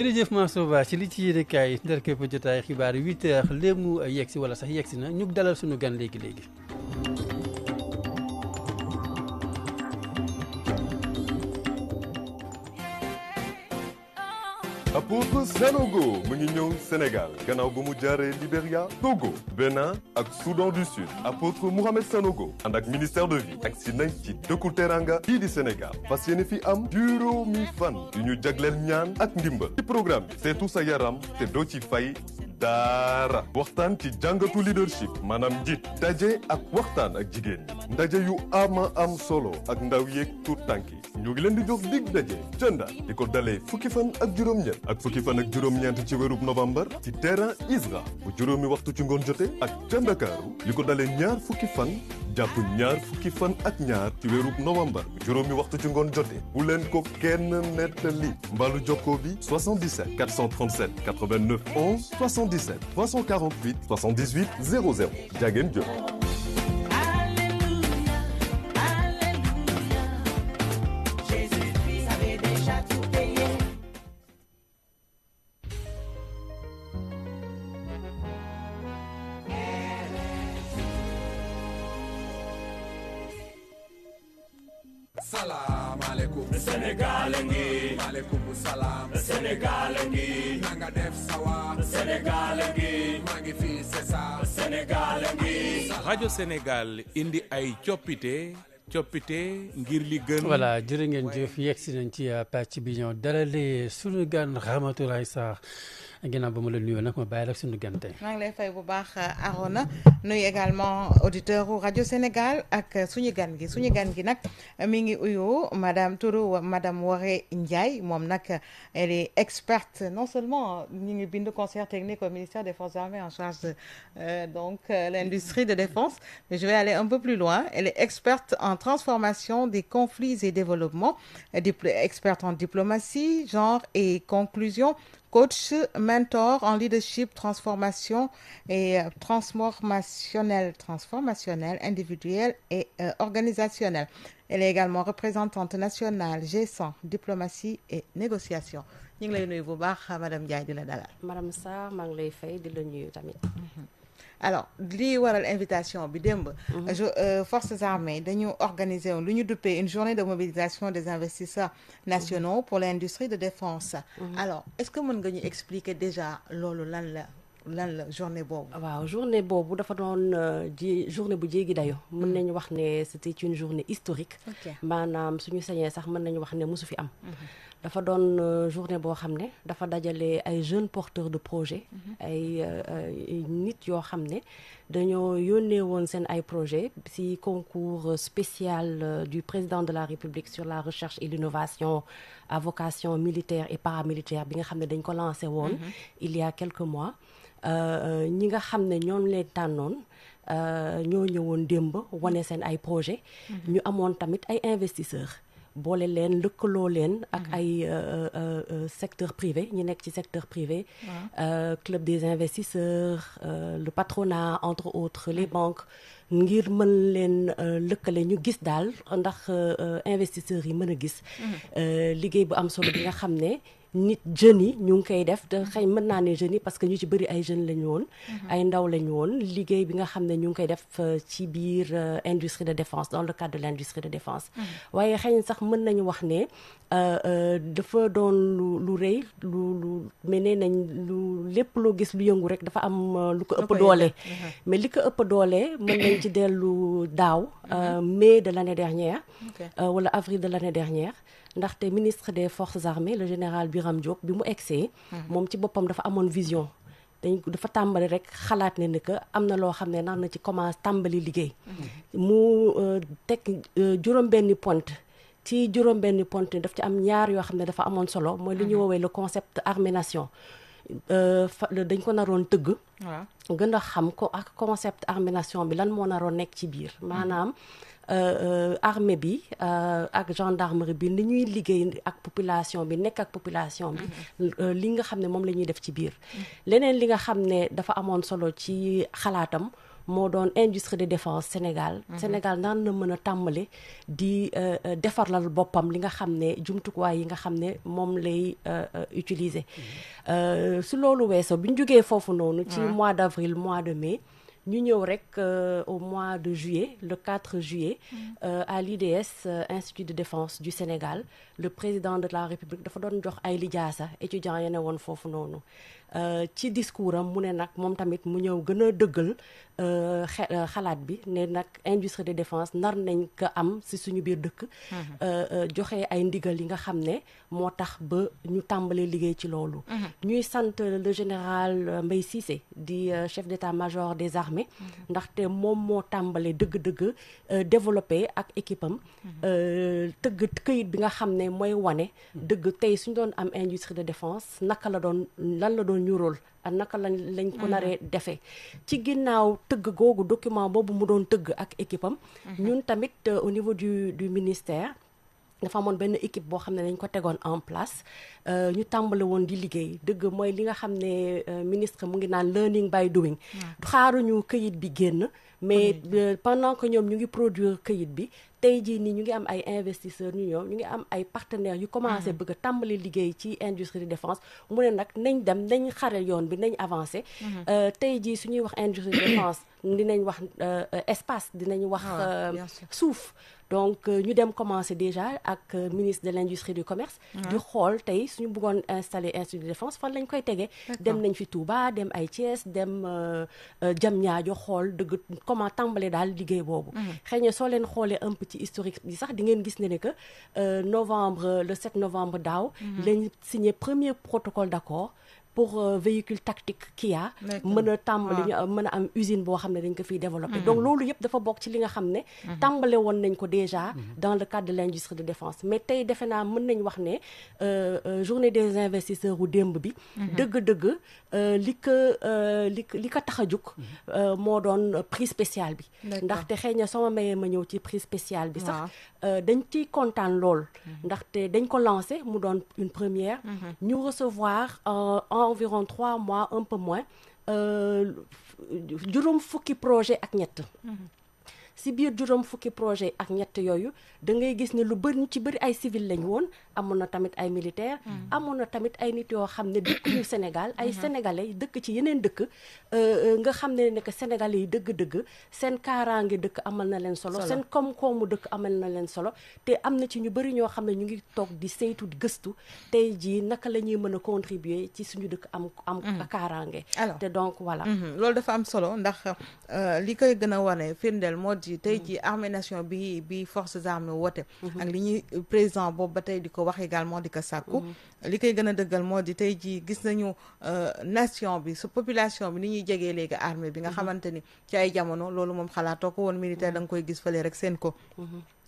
jërëjëf Mansour Ba ci li ci yéene kaay ndar képp jotaay xibaar 8h léegi mu yegg si wala sax yegg si na ñu dalal suñu gan léegi. Apôtre Sanogo mu ngi ñëw Sénégal gannaaw ba mu jaaree Libéria Togo Bénin ak Soudan du Sud Apôtre Mohamed Sanogo ànd ak ministère de vie ak si nañ ci dëkku teranga fii di Sénégal fas yéene fi am juróomi fan yu ñu jagleel ñaan ak ndimbal ci programme bi seetu sa yaram te doo ci fay dara waxtaan ci jàngatu leadership maanaam njiit daje ak waxtaan ak jigéen ñi ndaje yu am solo ak ndaw yeeg tuut tànk yi ñu ngi leen di jox dig daje cënda di ko dalee fukki fan ak juróom-ñeent ak fukki fan ak juróom-ñeent ci weerub novembre ci terrain ISRA bu juróomi waxtu ci ngoon jote ak ca Ndakaaru li ko dalee ñaar fukki fan jàpp ñaar fukki fan ak ñaar ci weerub novembre bu juróomi waxtu ci ngoon jote bu leen ko kenn nettali mbaalu jokkoo bi 77 437 89 11 77 348 78 00 jageen jëf. Salaamaaleykum Sénégal ngi maaleykum salaam Sénégal ngi nanga def sawa Sénégal ngi maa ngi fi c'est ça Sénégal ngi rajo Sénégal indi ay coppite ngir li gën. voilà jërë ngeen jëf yegg si nañ ci pàcc bi ñoo dalalee sunu gan Ramatoulaye Sarr ginnaaw ba ma la nuyoo nag ma bàyyi la sunu gan tey. maa ngi lay fay bu baax Arona nuyu également auditeur u rajo Sénégal ak suñu gan gi nag mi ngi uyu madame Tourou madame Woré Ndiaye moom nag elle est experte non seulement ñu ngi bind conseillère technique au ministère des Forces armées en charge de l'industrie de défense, mais je vais aller un peu plus loin. Elle est experte en transformation des conflits et développement, experte en diplomatie, genre et conclusion, coach, mentor en leadership, transformation et transformationnel, individuel et organisationnel. Elle est également représentante nationale G100, diplomatie et négociation. ñu ngi lay nuyu bu baax madame Ndiaye di la dalal. madame Sarr maa ngi lay fay di la nuyu tamit. alors lii waral invitation bi démb. forces armées dañu organiser lu ñu duppee une journée de mobilisation des investisseurs nationaux pour l'industrie de défense. alors est-ce que mën nga ñu expliquer déjà loolu lan la journée boobu. waaw journée boobu dafa doon journée bu jéegi dayo mën nañu wax ne c'était une journée historique. maanaam suñu sañee sax mën nañu wax ne mosu fi am. dafa doon journée boo xam ne dafa dajale ay jeunes porteurs de projet ay nit yoo xam ne dañoo yónnee woon seen ay projet ci concours spécial du président de la République sur la recherche et l'innovation à vocation militaire et paramilitaire bi nga xam ne dañ ko lancé woon il y a quelques mois ñi nga xam ne ñoom leen tànnoon ñoo ñëwoon démb wane seen ay projet ñu amoon tamit ay investisseurs boole leen lëkkaloo leen ak ay secteur privé ñi nekk ci secteur privé club des investisseurs le patronat entre autres les banques ngir mën leen lëkkale ñu gis daal ndax investisseurs yi mën a gis liggéey bu am solo bi nga xam ne nit jeunes yi ñu ngi koy def te xëy mën naa ne jeunes yi parce que ñu ci bëri ay jeunes lañu woon ay ndaw lañu woon liggéey bi nga xam ne ñu ngi koy def ci biir industrie de défense dans le cadre de l'industrie de défense waaye xëy na sax mën nañu wax ne dafa doon lu rëy lu mais nee nañ lu lépp loo gis lu yëngu rek dafa am lu ko ëpp doole mais li ko ëpp doole mën nañ ci dellu daaw mai de l'année dernière wala avril de l'année dernière ndaxte ministre des forces armées le général Biram Diop bi mu egsee moom ci boppam dafa amoon vision dafa tàmbali rek xalaat ne que am na loo xam ne nar na ci commence tàmbali liggéey mu teg juróom-benni point ci juróom-benni point daf ci am ñaar yoo xam ne dafa amoon solo mooy li ñu woowee le concept armée nation dañ ko naroon tëgg gën a xam ko ak concept armée nation bi lan moo naroon nekk ci biir maanaam armée bi ak gendarmerie bi ni ñuy liggéey ak population bi nekk ak population bi li nga xam ne moom la ñuy def ci biir leneen li nga xam ne dafa amoon solo ci xalaatam moo doon industrie de défense Sénégal. Sénégal naan na mën a tàmbali di defarlal boppam li nga xam ne jumtuwaay yi nga xam ne moom lay utiliser. su loolu weesoo bi ñu jógee foofu noonu. ci mois d'avril mois de mai. ñu ñëw rek au mois de juillet le 4 juillet à l'IDS Institut de défense du Sénégal le président de la République dafa doon jox ay lijaasa étudiants yi ne woon foofu noonu ci discours am mu ne nag moom tamit mu ñëw gën a dëggal xalaat bi ne nag industrie de défense nar nañ ko am si suñu biir dëkk joxe ay ndigal yi nga xam ne moo tax ba ñu tàmbalee liggéey ci loolu ñuy sant le général Mbaye Cissé di chef d'état-major des armées ndaxte moom moo tàmbalee dëgg-dëgg développé ak équipe am tëgg këyit bi nga xam ne mooy wane dëgg tey suñu doon am industrie de défense naka la doon lan la doon ñuróol ak naka lañ ko naree defee ci ginnaaw tëgg googu document boobu mu doon tëgg ak équipe am ñun tamit au niveau du ministère dafa amoon benn équipe boo xam ne dañ ko tegoon en place ñu tàmbale woon di liggéey dëgg mooy li nga xam ne ministre mu ngi naan learning by doing xaaruñu këyit bi génn mais pendant que ñoom ñu ngi produire këyit bi tey jii nii ñu ngi am ay investisseurs ñu ngi am ay partenaires yu commencé bëgg a tàmbali liggéey ci industrie de défense mu ne nag nañ dem nañ xare yoon bi nañ avancé tey jii suñuy wax industrie de défense dinañ wax espace dinañ wax suuf donc ñu dem commencé déjà ak ministre de l'industrie du commerce di xool tey suñu bëggoon installer institut de défense fan lañ koy tegee dem nañ fi Touba dem ay Thiès dem Diamniadio xool dëgg comment tàmbale daal liggéey boobu xëy na soo leen xoolee un peu ci historique bi sax di ngeen gis ne que le 7 novembre daaw lañ signé premier protocole d'accord pour véhicule tactique Kia mën a tàmbali mën a am usine boo xam ne dañ ko fiy développer donc loolu yëpp dafa bokk ci li nga xam ne tàmbale woon nañ ko déjà dans le cadre de l'industrie de défense mais tey defe naa mën nañ wax ne journée des investisseurs u démb bi dëgg-dëgg li ko tax a jug moo doon prix spécial bi ndaxte xëy na sama mayee ma ñëw ci prix spécial bi sax dañ ciy kontaan lool ndaxte dañ ko lancé mu doon une première ñu recevoir environ 3 mois un peu moins juróom fukki projet ak ñett si biir juróom fukki projet ak ñett yooyu da ngay gis ne lu bëri ci bëri ay civil lañ woon amoon na tamit ay militaire amoon na tamit ay nit yoo xam ne dëkk ñu Sénégal ay sénégalais dëkk ci yeneen dëkk nga xam ne que sénégalais yi dëgg-dëgg seen kaaraange dëkk amal na leen solo seen koom-koomu dëkk amal na leen solo te am na ci ñu bëri ñoo xam ne ñu ngi toog di saytu di gëstu tey jii naka la ñuy mën a contribuer ci suñu dëkk am kaaraange te donc voilà loolu dafa am solo ndax li koy gën a wane firndeel moo di tey jii armée nation bi forces armées woote ak li ñuy président boobu ba tey di ko wax également di ko sàkku li koy gën a dëggal moo di tey jii gis nañu nation bi su population bi ni ñuy jegee léegi armée bi nga xamante ni ci ay jamono loolu moom xalaatoo ko woon militaire da nga koy gis fële rek seen ko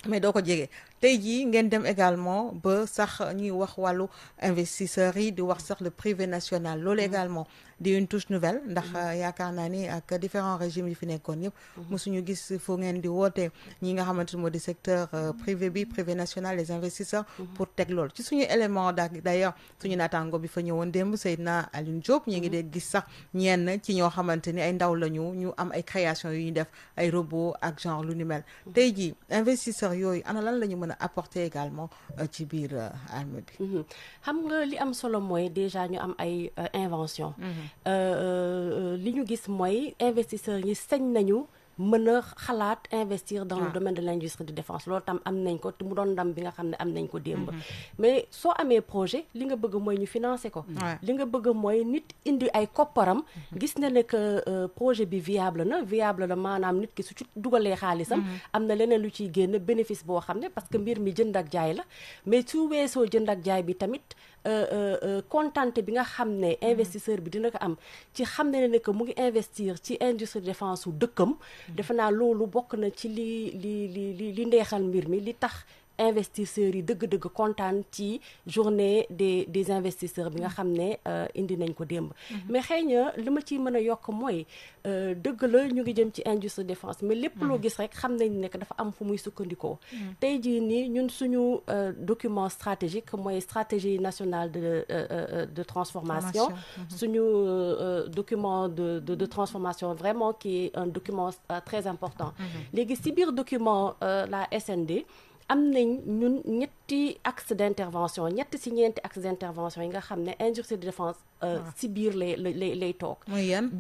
mais doo ko jege tey jii ngeen dem également ba sax ñuy wax wàllu investisseurs yi di wax sax le privé national loolu également di une touche nouvelle ndax yaakaar naa ni ak différents régimes yi fi nekkoon yëpp mosuñu gis fu ngeen di woote ñi nga xamante ni moo di secteur privé national les investisseurs pour teg loolu ci suñu élément d'ailleurs suñu naataango bi fa ñëwoon démb Seydina Alioune Diop ñi ngi dee gis sax ñenn ci ñoo xamante ni ay ndaw lañu ñu am ay création yu ñu def ay robot ak genre lu ni mel tey jii investisseurs yooyu ana lan la ñu mën a apporter également ci biir armée bi xam nga li am solo mooy déjà ñu am ay invention li ñu gis mooy investisseurs yi sañ nañu mën a xalaat investir dans le domaine de l'industrie de défense loolu tam am nañ ko te mu doon ndam bi nga xam ne am nañ ko démb mais soo amee projet li nga bëgg mooy ñu financer ko li nga bëgg mooy nit indi ay kopparam gis na ne que projet bi viable la maanaam nit ki su ci dugalee xaalisam am na leneen lu ciy génn bénéfice boo xam ne parce que mbir mi jënd ak jaay la mais su weesoo jënd ak jaay bi tamit kontante bi nga xam ne investisseur bi dina ko am ci xam ne que mu ngi investir ci industrie de défense u dëkkam defe naa loolu bokk na ci li ndeexal mbir mi li tax investisseurs yi dëgg-dëgg kontaan ci journée des investisseurs bi nga xam ne indi nañ ko démb. mais xëy na li ma ciy mën a yokk mooy dëgg la ñu ngi jëm ci industrie défense mais lépp loo gis rek xam nañ ne que dafa am fu muy sukkandikoo. tey jii nii ñun suñu document stratégique mooy stratégie nationale de transformation. suñu document de transformation vraiment qui est un document très important. léegi si biir document la SND. am nañ ñun ñetti axe d'intervention ñetti axe d'intervention yi nga xam ne industrie de défense si biir lay toog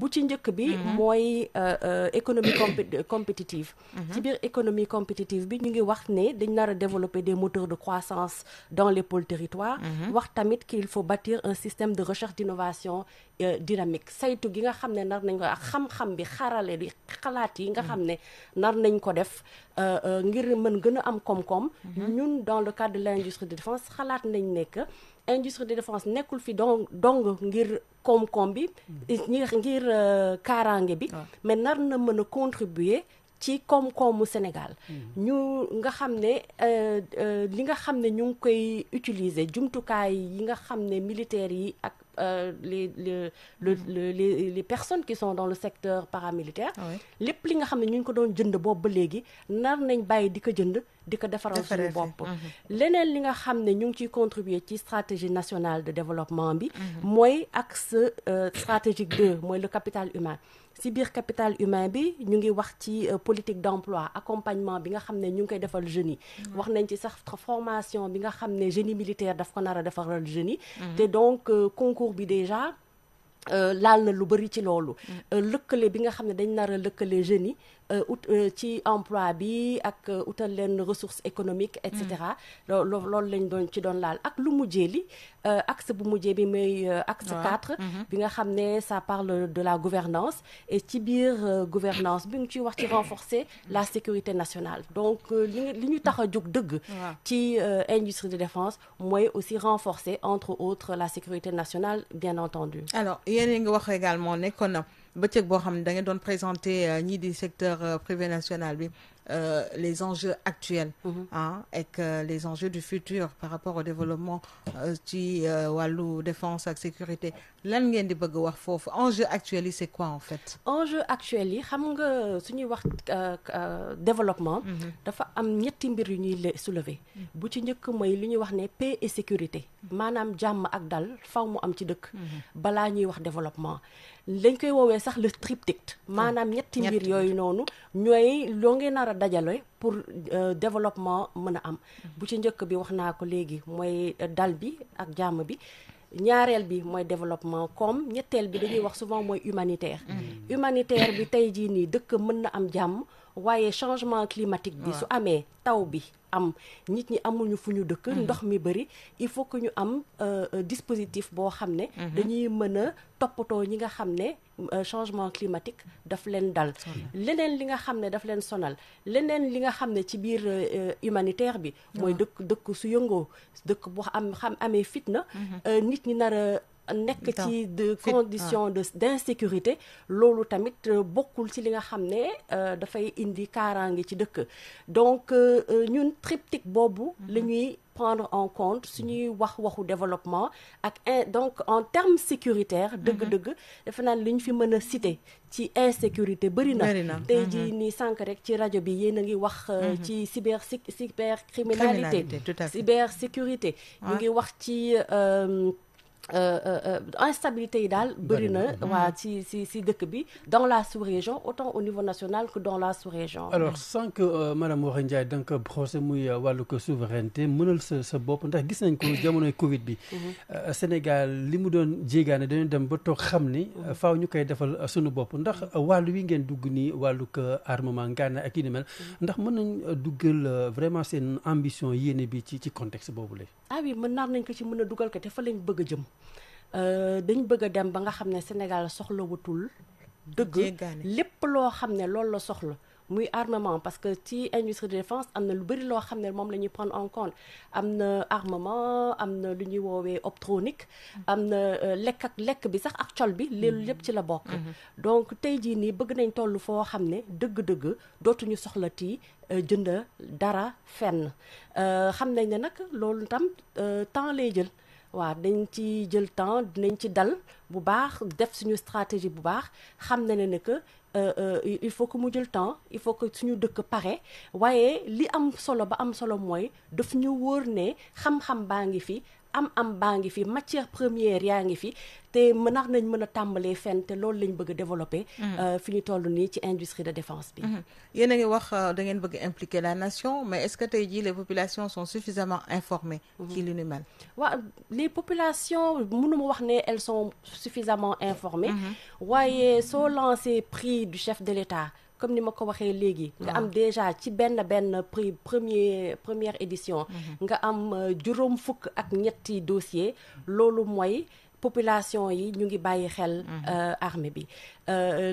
bu ci njëkk bi mooy économie compétitive ci biir économie compétitive bi ñu ngi wax ne dañ nar a développer des moteurs de croissance dans les pôles territoires wax tamit qu'il faut bâtir un système de recherche d'innovation dynamique saytu gi nga xam ne nar nañ ko ak xam-xam bi xarale bi xalaat yi nga xam ne nar nañ ko def ngir mën gën a am koom-koom ñun dans le cadre de l'industrie de défense xalaat nañ ne que industrie de défense nekkul fi dong ngir koom-koom bi ngir kaaraange bi mais nar na mën a contribuer ci koom-koomu Sénégal ñu nga xam ne li nga xam ne ñu ngi koy utiliser jumtukaay yi nga xam ne militaires yi ak les personnes qui sont dans le secteur paramilitaire lépp li nga xam ne ñu ngi ko doon jënd boobu ba léegi nar nañ bàyyi di ko jënd di ko defaral suñu bopp leneen li nga xam ne ñu ngi ciy contribuer ci stratégie nationale de développement bi mooy axe stratégique 2 mooy le capital humain si biir capital humain bi ñu ngi wax ci politique d'emploi accompagnement bi nga xam ne ñu ngi koy defal jeunes yi wax nañ ci sax formation bi nga xam ne génie militaire daf ko nar a defaral jeunes yi te donc concours bi déjà laal na lu bari ci loolu lëkkale bi nga xam ne dañ nar a lëkkale jeunes yi ci emploi bi ak utal leen ressources économiques et cetera loolu lañ doon ci doon laal ak lu mujjee li axe bu mujjee bi mooy axe 4 bi nga xam ne ça parle de la gouvernance et ci biir gouvernance bi nga ciy wax ci renforcer la sécurité nationale donc li ñu tax a jóg dëgg ci industrie de défense mooy aussi renforcer entre autres la sécurité nationale bien entendu. alors yéen nga wax également nekkoon na bëccëg boo xam ne da ngeen doon présenter ñii di secteur privé national bi les enjeux actuels et les enjeux du futur par rapport au développement ci wàllu défense ak sécurité lan ngeen di bëgg wax foofu enjeux actuels yi c'est quoi en fait enjeux actuels yi xam nga suñuy wax développement dafa am ñetti mbir yu ñuy soulever bu ci njëkk mooy li ñuy wax ne paix et sécurité maanaam jàmm ak dal faw mu am ci dëkk balaa ñuy wax développement lañ koy woowee sax le triptyque maanaam ñetti mbir yooyu noonu ñooy loo ngeen nar a dajale pour développement mën a am bu ci njëkk bi wax naa ko léegi mooy dal bi ak jàmm bi ñaareel bi mooy développement comme ñetteel bi dañuy wax souvent mooy humanitaire humanitaire bi tey jii nii dëkk mën na am jàmm waaye changement climatique bi su amee taw bi am nit ñi amuñu fu ñu dëkk ndox mi bëri il faut que ñu am dispositif boo xam ne dañuy mën a toppatoo ñi nga xam ne changement climatique daf leen dal leneen li nga xam ne daf leen sonal leneen li nga xam ne ci biir humanitaire bi mooy dëkk su yëngoo dëkk boo amee fitna nit ñi nar a nekk ci de conditions d'insécurité loolu tamit bokkul ci li nga xam ne dafay indi kaaraange ci dëkk donc ñun triptyque boobu la ñuy prendre en compte suñuy waxu développement ak donc en termes sécuritaires dëgg-dëgg defe naa li ñu fi mën a citer ci insécurité bëri na tey jii nii sànq rek ci rajo bi yéen a ngi wax ci cybercriminalité cybersécurité ñu ngi wax ci instabilité yi daal bëri na waa ci dëkk bi dans la sous-région autant au niveau national que dans la sous-région. alors sans que madame Waré Ndiaye da nga ko brosser muy wàllu ko souveraineté mënal sa bopp ndax gis nañ ko jamonoy Covid bi Sénégal li mu doon jéegaane dañu dem ba toog xam ni faaw ñu koy defal suñu bopp ndax wàllu wi ngeen dugg nii wàllu ko armement ngànnaay ak yi ni mel ndax mën nañ duggal vraiment seen ambition yéene bi ci contexte boobu la. ah oui mën naa nañ ko ci mën a dugal ko te fa lañ bëgg a jëm. dañ bëgg a dem ba nga xam ne Sénégal soxla wutul dëgg lépp loo xam ne loolu la soxla muy armement parce que ci industrie de défense am na lu bëri loo xam ne moom la ñuy prendre en compte am na armement am na lu ñuy woowee optronique am na lekk bi sax ak col bi loolu lépp ci la bokk donc tey jii nii bëgg nañ toll foo xam ne dëgg-dëgg dootuñu soxlati jënd dara fenn xam nañ ne nag loolu tam temps lay jël waaw dañ ci jël temps dinañ ci dal bu baax def suñu stratégie bu baax xam na ne que il faut que mu jël temps il faut que suñu dëkk pare waaye li am solo ba am solo mooy daf ñu wóor ne xam-xam baa ngi fi am baa ngi fi matière première yaa ngi fi te nañ mën a tàmbalee fenn te loolu lañ bëgg a développer fi ñu toll nii ci industrie de défense bi yéen a ngi wax da ngeen bëgg impliquer la nation mais est-ce que tey jii les populations sont suffisamment informées ci li ni mel waaw les populations mënuma wax ne elles sont suffisamment informées waaye soo lancé prix du chef de l'État comme ni ma ko waxee léegi nga am déjà ci benn prix première édition nga am juróom fukk ak ñetti dossier loolu mooy population yi ñu ngi bàyyi xel armée bi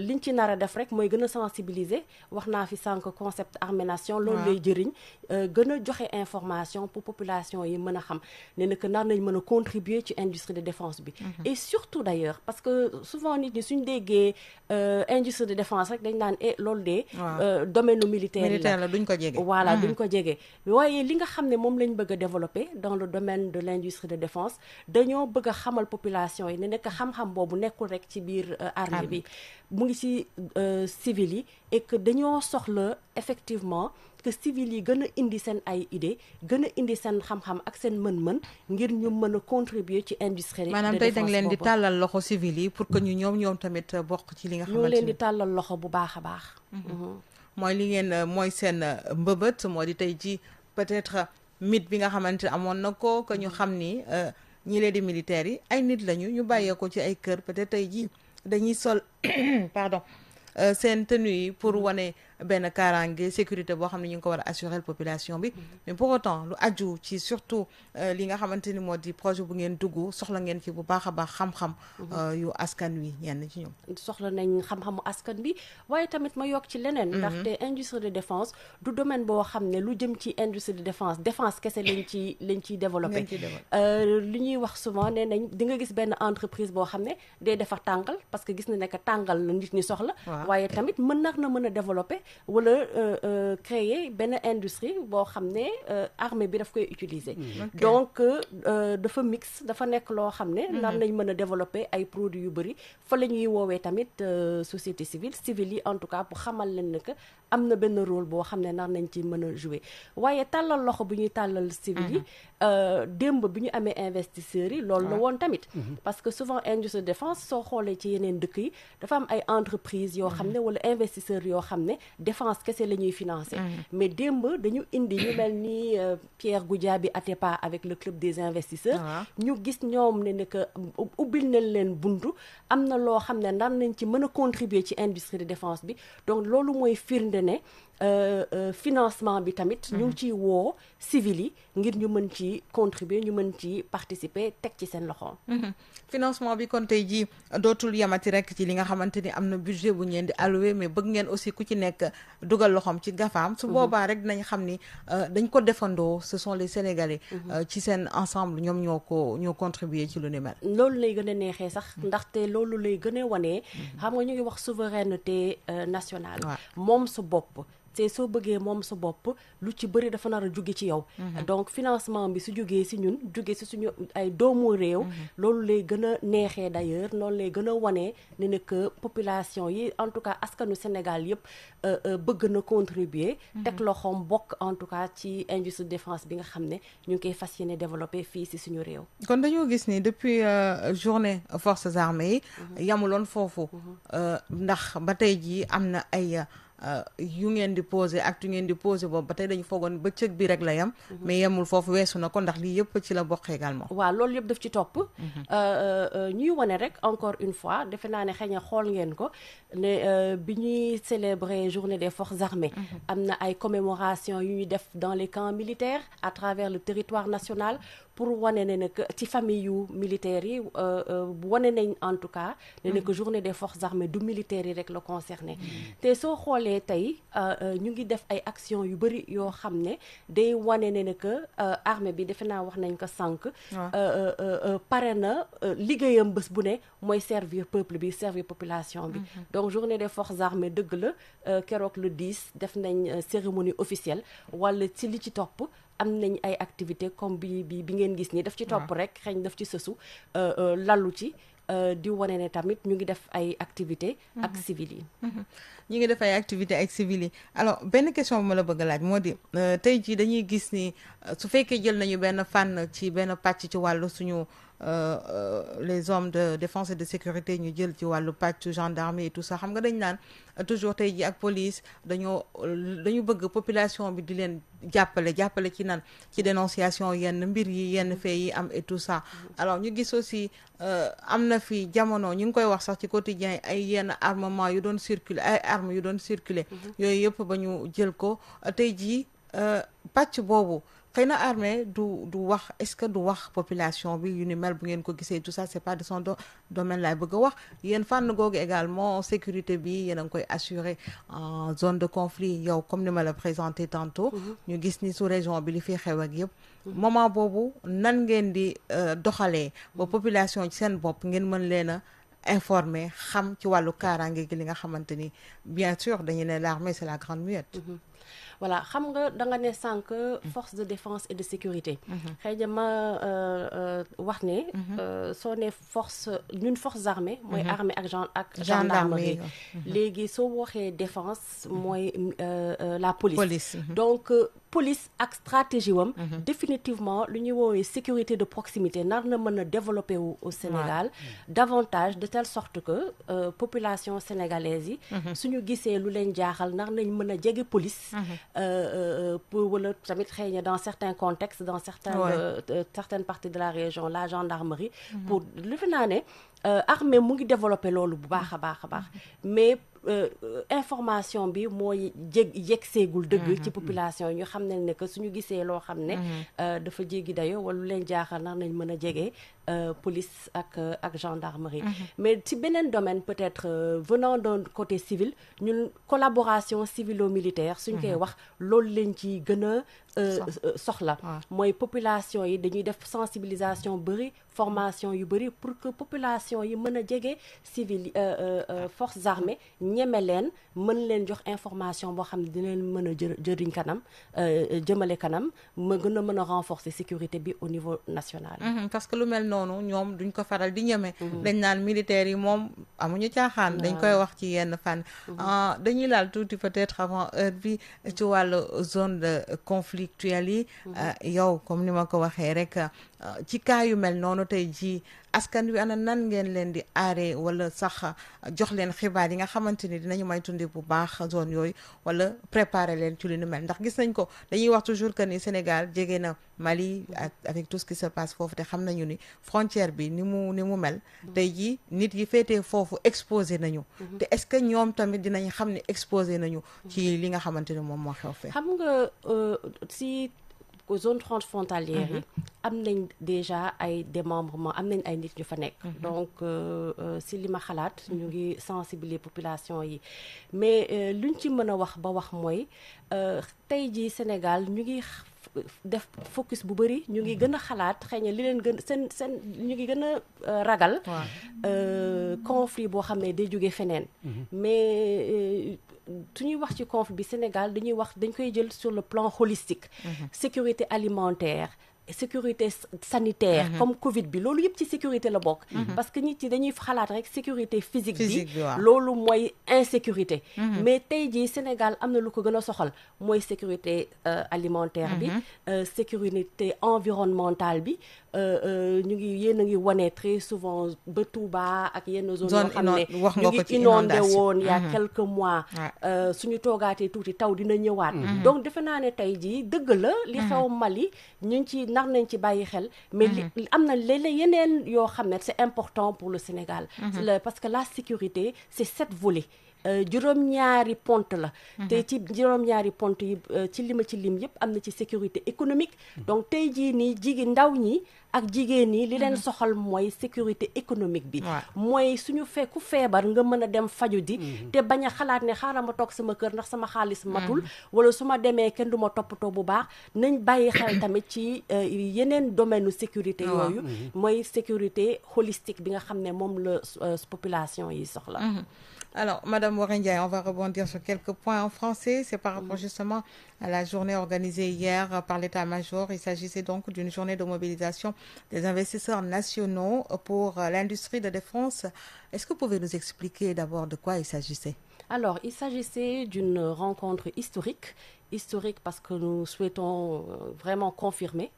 liñ ci nar a def rek mooy gën a sensibiliser wax naa fi sànq concept armée nation loolu lay jëriñ gën a joxe information pour population yi mën a xam ne na que nar nañ mën a contribuer ci industrie de défense bi et surtout d'ailleurs parce que souvent nit ñi suñ déggee industrie de défense rek dañ naan loolu de domaine militaire la duñ ko jege voilà duñ ko jege waaye li nga xam ne moom lañ bëgg a développer dans le domaine de l'industrie de défense dañoo bëgg a xamal population yi ne nekk xam-xam boobu nekkul rek ci biir armée bi mu ngi ci civil yi et que dañoo soxla effectivement que civil yi gën a indi seen ay idée gën a indi seen xam-xam ak seen mën-mën ngir ñu mën a contribuer ci industrie de défense maanaam tey dañ leen di tàllal loxo civil yi pour que ñoom tamit bokk ci li nga xamante ñu leen di tàllal loxo bu baax a baax mooy li ngeen mooy seen mbëbët moo di tey ji peut-être mythe bi nga xamante amoon na ko que ñu xam ni ñi leen di militaires yi ay nit lañu ñu bàyyee ko ci ay kër peut-être tey ji dañuy sol pardon seen tenue yi pour wane benn kaaraange sécurité boo xam ne ñu ngi ko war a assurer population bi mais pour autant lu aju ci surtout li nga xamante ni moo di projet bu ngeen dugg soxla ngeen ci bu baax a baax xam-xam yu askan wi ñenn ci ñoom soxla nañ xam-xamu askan bi waaye tamit ma yokk ci leneen ndaxte industrie de défense du domaine boo xam ne lu jëm ci industrie de défense kese lañ ciy développé li ñuy wax souvent nee nañ di nga gis benn entreprise boo xam ne day defar tàngal parce que gis na ne que tàngal la nit ñi soxla waaye tamit mën a développer wala créer benn industrie boo xam ne armée bi daf koy utiliser donc dafa mix dafa nekk loo xam ne nar nañ mën a développer ay produits yu bëri fa la ñuy woowee tamit société civile yi en tout cas pour xamal leen ne que am na benn rôle boo xam ne nar nañ ci mën a jouer waaye tàllal loxo bu ñuy tàllal civil yi démb bi ñu amee investisseurs yi loolu la woon tamit parce que souvent industrie de défense soo xoolee ci yeneen dëkk yi dafa am ay entreprises yoo xam ne wala investisseurs yoo xam ne défense kese la ñuy financer mais démb dañu indi ñu mel ni Pierre Goudiaby Atepa avec le club des investisseurs ñu gis ñoom ne que ubbil nañ leen buntu am na loo xam ne nar nañ ci mën a contribuer ci industrie de défense bi donc loolu mooy firnde ne financement bi tamit ñu ngi ciy woo civil yi ngir ñu mën ci contribuer ñu mën ci participer teg ci seen loxo. financement bi kon tey jii dootul yamati rek ci li nga xamante ni am na budget bu ngeen di alloué mais bëgg ngeen aussi ku ci nekk dugal loxoom ci gafaam su boobaa rek dinañ xam ni dañ ko defandoo ce sont les Sénégalais ci seen ensemble ñoom ñoo contribuer ci lu ni mel. loolu lay gën a neexee sax ndaxte loolu lay gën a wanee xam nga ñu ngi wax souveraineté nationale moom su bopp te soo bëggee moom sa bopp lu ci bëri dafa nar a jóge ci yow donc financement bi su jógee si ñun jóge si suñu ay doomu réew loolu lay gën a neexee d'ailleurs loolu lay gën a wanee ne ne que population yi en tout cas askanu Sénégal yëpp bëgg na contribuer teg loxoom bokk en tout cas ci industrie de défense bi nga xam ne ñu ngi koy fas yéene développer fii si suñu réew. kon dañoo gis ni depuis journée forces armées yi yamuloon foofu ndax ba tey jii am na ay yu ngeen di posé ak yu ngeen di posé boobu ba tey dañu foogoon bëccëg bi rek la yam mais yemul foofu weesu na ko ndax lii yëpp ci la bokk également. waaw loolu yëpp daf ci topp ñuy wane rek encore une fois defe naa ne xëy na xool ngeen ko ne bi ñuy célébrer journée des forces armées am na ay commémoration yu ñuy def dans les camps militaires à travers le territoire national pour wane ne que ci famille yu militaires yi wane nañ en tout cas ne que journée des forces armées du militaires yi rek la concerné te soo xoolee tey ñu ngi def ay actions yu bëri yoo xam ne day wane ne que armée bi defe naa wax nañ ko sànq pare na liggéeyam bés bu ne mooy servir peuple bi servir population bi donc journée des forces armées dëgg la keroog le 10 def nañ cérémonie officielle wala ci li ci topp am nañ ay activités comme bi ngeen gis nii daf ci topp rek xëy daf ci sësu lalu ci di wane ne tamit ñu ngi def ay activités ak civil yi ñu ngi def ay activités ak civil yi alors benn question bu ma la bëgg a laaj moo di tey jii dañuy gis ni su fekkee jël nañu benn fànn ci benn pàcc ci wàllu suñu les hommes de défense et de sécurité ñu jël ci wàllu pàcc gendarmerie et tout ça xam nga dañ naan toujours tey ji ak police dañu bëgg population bi di leen jàppale ci nan ci dénonciation yenn mbir yi yenn fait yi am et tout ça alors ñu gis aussi am na fi jamono ñu ngi koy wax sax ci quotidien ay yenn armement yu doon circuler ay armes yu doon circuler yooyu yëpp ba ñu jël ko tey ji pàcc boobu xëy na armée du wax est-ce que du wax population bi yu ni mel bu ngeen ko gisee tout ça c'est pas de son domaine laay bëgg a wax yéen fànn googu également sécurité bi yéen a ngi koy assurer en zone de conflit yow comme ni ma la présenté tantôt ñu gis ni sous région bi li fi xew ak yëpp moment boobu nan ngeen di doxalee ba population ci seen bopp ngeen mën leen a informer xam ci wàllu kaaraange gi li nga xamante ni bien sûr dañu ne l'armée c'est la grande muette voilà xam nga da nga ne sànq force de défense et de sécurité xëy na ma wax ne soo ne ñun forces armées mooy armée ak gendarmerie léegi soo waxee défense mooy la police donc police ak stratégie wam définitivement lu ñuy woowee sécurité de proximité nar na mën a développer wu au Sénégal davantage de telle sorte que population sénégalaise yi suñu gisee lu leen jaaxal nar nañ mën a jege police wala tamit xëy na dans certains contextes dans certaines parties de la région la gendarmerie pour lu fi naa ne armée mu ngi développé loolu bu baax a baax mais information bi mooy yegg seegul dëgg ci population ñu xam ne que suñu gisee loo xam ne dafa jéggi dayo wala lu leen jaaxal nar nañ mën a jege police ak gendarmerie mais ci beneen domaine peut-être venant d'un côté civil ñun collaboration civilo-militaire suñ koy wax loolu leen ci gën a soxla mooy population yi dañuy def sensibilisation bëri formation yu bëri pour que population yi mën a jege civil forces armées ñeme leen mën leen jox information boo xam ne dina leen mën a jëriñ kanam jëmale kanam ma gën a mën a renforcer sécurité bi au niveau national parce que lu mel noonu ñoom duñ ko faral di ñeme dañ naan militaires yi moom amuñu caaxaan dañ koy wax ci yenn fànn dañuy laal tuuti peut-être avant heure bi ci wàllu zone de conflictuelle yi yow comme ni ma ko waxee rek ci cas yu mel noonu tey ji askan wi ana nan ngeen leen di aaree wala sax jox leen xibaar yi nga xamante ni dinañu may tundi bu baax zone yooyu wala préparer leen ci li nu mel ndax gis nañ ko dañuy wax toujours que ni Sénégal jege na Mali avec tout ce qui se passe foofu te xam nañu ni frontière bi ni mu mel tey ji nit yi féetee foofu exposé nañu te est-ce que ñoom tamit dinañ xam ne exposé nañu ci li nga xamante ni moom moo xew fee xam nga si zone transfrontalière yi am nañ déjà ay démembrement am nañ ay nit ñu fa nekk donc si li ma xalaat ñu ngi sensibiliser population yi mais luñ ci mën a wax ba wax mooy tey ji Sénégal ñu ngi def focus bu bëri ñu ngi gën a xalaat xëy na li leen gën seen ñu ngi gën a ragal conflit boo xam ne day jóge feneen mais su ñuy wax ci conflit bi Sénégal dañ koy jël sur le plan holistique sécurité alimentaire sécurité sanitaire comme Covid bi loolu yëpp ci sécurité la bokk parce que nit yi dañuy xalaat rek sécurité physique bi loolu mooy insécurité mais tey jii Sénégal am na lu ko gën a soxal mooy sécurité alimentaire bi sécurité environnementale bi ñu ngi yéen a ngi wane très souvent ba Touba ak yenn zone yoo xam ne ñu ngi inondé woon il y a quelques mois suñu toogaatee tuuti taw dina ñëwaat donc defe naa ne tey jii dëgg la li xew Mali ñu ngi ci nar nañ ci bàyyi xel mais li am na léeg-léeg yeneen yoo xam ne c'est important pour le Sénégal parce que la sécurité c'est 7 volets juróom-ñaari pont la te ci juróom-ñaari pont yi ci lim yëpp am na ci sécurité économique donc tey jii nii ndaw ñi ak jigéen ñi li leen soxal mooy sécurité économique bi mooy suñu ku feebar nga mën a dem faju di te bañ a xalaat ne xaaral ma toog sama kër ndax sama xaalis matul wala su ma demee kenn du ma toppatoo bu baax nañ bàyyi xel tamit ci yeneen domaine u sécurité yooyu mooy sécurité holistique bi nga xam ne moom la population yi soxla. Alors, Madame Waré Ndiaye, on va rebondir sur quelques points en français. C'est par rapport justement à la journée organisée hier par l'État-major. Il s'agissait donc d'une journée de mobilisation des investisseurs nationaux pour l'industrie de défense. Est-ce que vous pouvez nous expliquer d'abord de quoi il s'agissait? Alors, il s'agissait d'une rencontre historique parce que nous souhaitons vraiment confirmer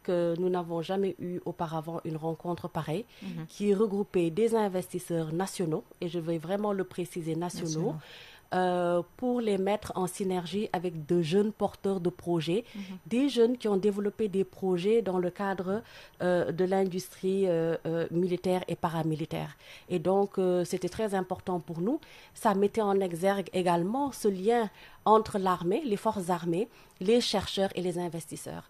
que nous n'avons jamais eu auparavant une rencontre pareille qui regroupait des investisseurs nationaux, et je vais vraiment le préciser, nationaux. Pour les mettre en synergie avec de jeunes porteurs de projets, des jeunes qui ont développé des projets dans le cadre de l'industrie militaire et paramilitaire. Et donc, c'était très important pour nous. Ça mettait en exergue également ce lien entre l'armée, les forces armées, les chercheurs et les investisseurs.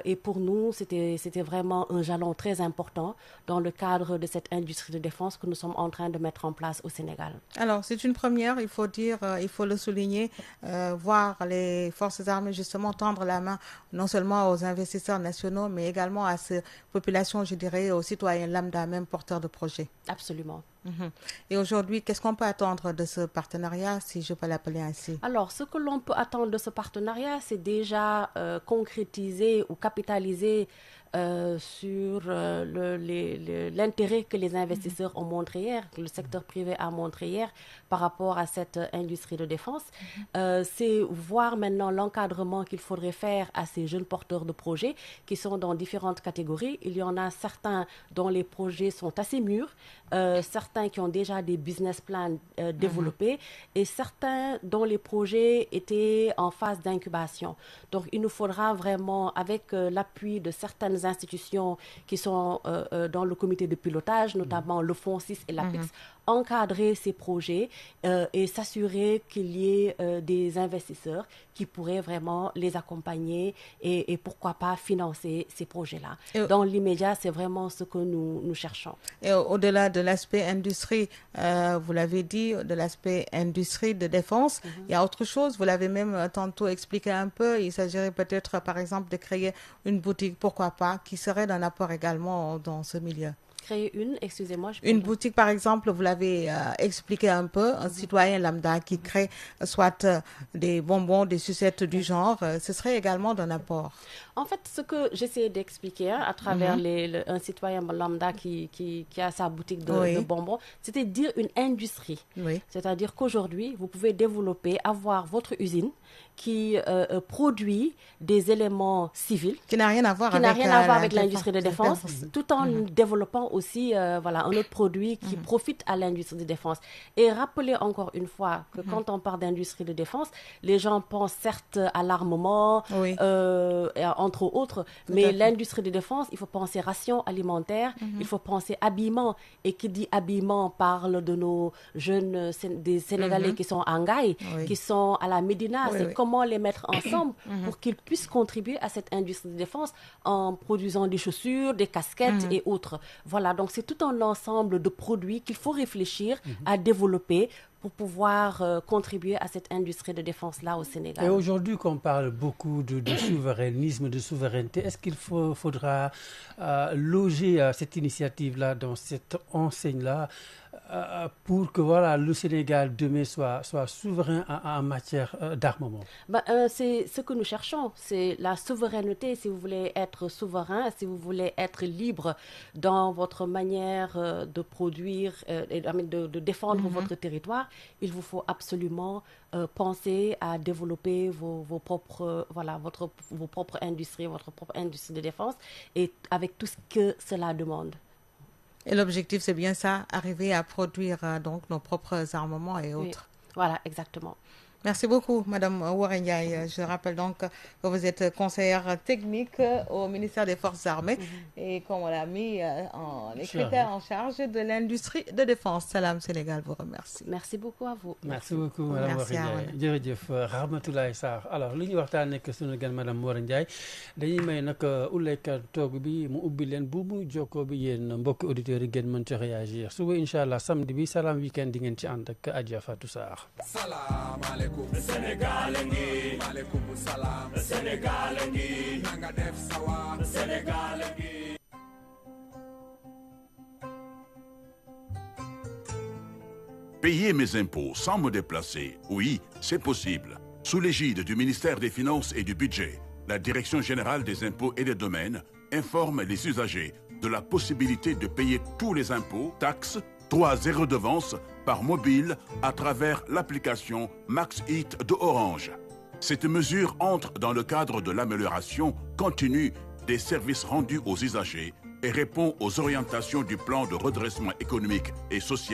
Et pour nous, c'était vraiment un jalon très important dans le cadre de cette industrie de défense que nous sommes en train de mettre en place au Sénégal. Alors, c'est une première, il faut dire, il faut le souligner, voir les forces armées justement tendre la main non seulement aux investisseurs nationaux, mais également à ces populations, je dirais, aux citoyens lambda, même porteurs de projets. Absolument. Et aujourd'hui, qu'est-ce qu'on peut attendre de ce partenariat, si je peux l'appeler ainsi? Alors, ce que l'on peut attendre de ce partenariat, c'est déjà concrétiser ou capitaliser sur l'intérêt que les investisseurs ont montré hier, que le secteur privé a montré hier par rapport à cette industrie de défense. C'est voir maintenant l'encadrement qu'il faudrait faire à ces jeunes porteurs de projets qui sont dans différentes catégories. Il y en a certains dont les projets sont assez mûrs, certains qui ont déjà des business plans développés et certains dont les projets étaient en phase d'incubation. Donc, il nous faudra vraiment, avec l'appui de certaines institutions qui sont dans le comité de pilotage, notamment le Fonds 6 et l'APEX, encadrer ces projets et s'assurer qu'il y ait des investisseurs qui pourraient vraiment les accompagner et pourquoi pas financer ces projets-là. Dans l'immédiat, c'est vraiment ce que nous cherchons. Et au-delà de l'aspect industrie, vous l'avez dit, de l'aspect industrie de défense, il y a autre chose, vous l'avez même tantôt expliqué un peu, il s'agirait peut-être par exemple de créer une boutique, pourquoi pas, qui serait d'un apport également dans ce milieu. Créer une boutique par exemple, vous l'avez expliqué un peu, un citoyen lambda qui crée soit des bonbons, des sucettes du genre, ce serait également d'un apport. En fait, ce que j'essayais d'expliquer à travers un citoyen lambda qui a sa boutique de bonbons, c'était dire une industrie. C'est-à-dire qu'aujourd'hui, vous pouvez avoir votre usine qui produit des éléments civils qui n'a rien à voir avec l'industrie de défense, tout en développant aussi un autre produit qui profite à l'industrie de défense. Et rappelez encore une fois que quand on parle d'industrie de défense, les gens pensent certes à l'armement, entre autres, mais l'industrie de défense, il faut penser ration alimentaire, il faut penser habillement. Et qui dit habillement parle de nos jeunes, des Sénégalais qui sont en Gaï, qui sont à la Médina. C'est comment les mettre ensemble pour qu'ils puissent contribuer à cette industrie de défense en produisant des chaussures, des casquettes et autres. Voilà, donc c'est tout un ensemble de produits qu'il faut réfléchir à développer pour pouvoir contribuer à cette industrie de défense-là au Sénégal. Et aujourd'hui, qu'on parle beaucoup de souverainisme, de souveraineté, est-ce qu'il faudra loger cette initiative-là dans cette enseigne-là pour que le Sénégal demain soit souverain en matière d'armement? C'est ce que nous cherchons, c'est la souveraineté. Si vous voulez être souverain, si vous voulez être libre dans votre manière de produire et de défendre votre territoire, il vous faut absolument penser à développer vos propres industries, votre propre industrie de défense, et avec tout ce que cela demande. Et l'objectif, c'est bien ça, arriver à produire donc nos propres armements et autres. Voilà, exactement. Merci beaucoup, Madame Waré Ndiaye. Je rappelle donc que vous êtes conseillère technique au ministère des Forces armées et comme on l'a mis en secrétaire en charge de l'industrie de défense. Salam Sénégal vous remercie. Merci beaucoup à vous. Merci beaucoup Madame Waré Ndiaye jërëjëf Rahmatoulaye Sarr. Alors li ñuy waxtaan nekk sunu gan Madame Waré Ndiaye dañuy may nag uleyka toog bi mu ubbi leen bu mu jokkoo bi yéen mbokki auditeurs yi ngeen mën ci réagir suba incha allah samedi bi Salam Weekend di ngeen ci ànd ak Adja Fatou Sarr. Salaamaaleykum Sénégal ngi maaleykum salaam Sénégal ngi nanga def sawa Sénégal ngi. Payer mes impôts sans me déplacer, oui, c'est possible. Sous l'égide du ministère des Finances et du Budget, la Direction générale des impôts et des domaines informe les usagers de la possibilité de payer tous les impôts, taxes, droits et redevances par mobile à travers l'application MaxHit de Orange. Cette mesure entre dans le cadre de l'amélioration continue des services rendus aux usagers et répond aux orientations du plan de redressement économique et social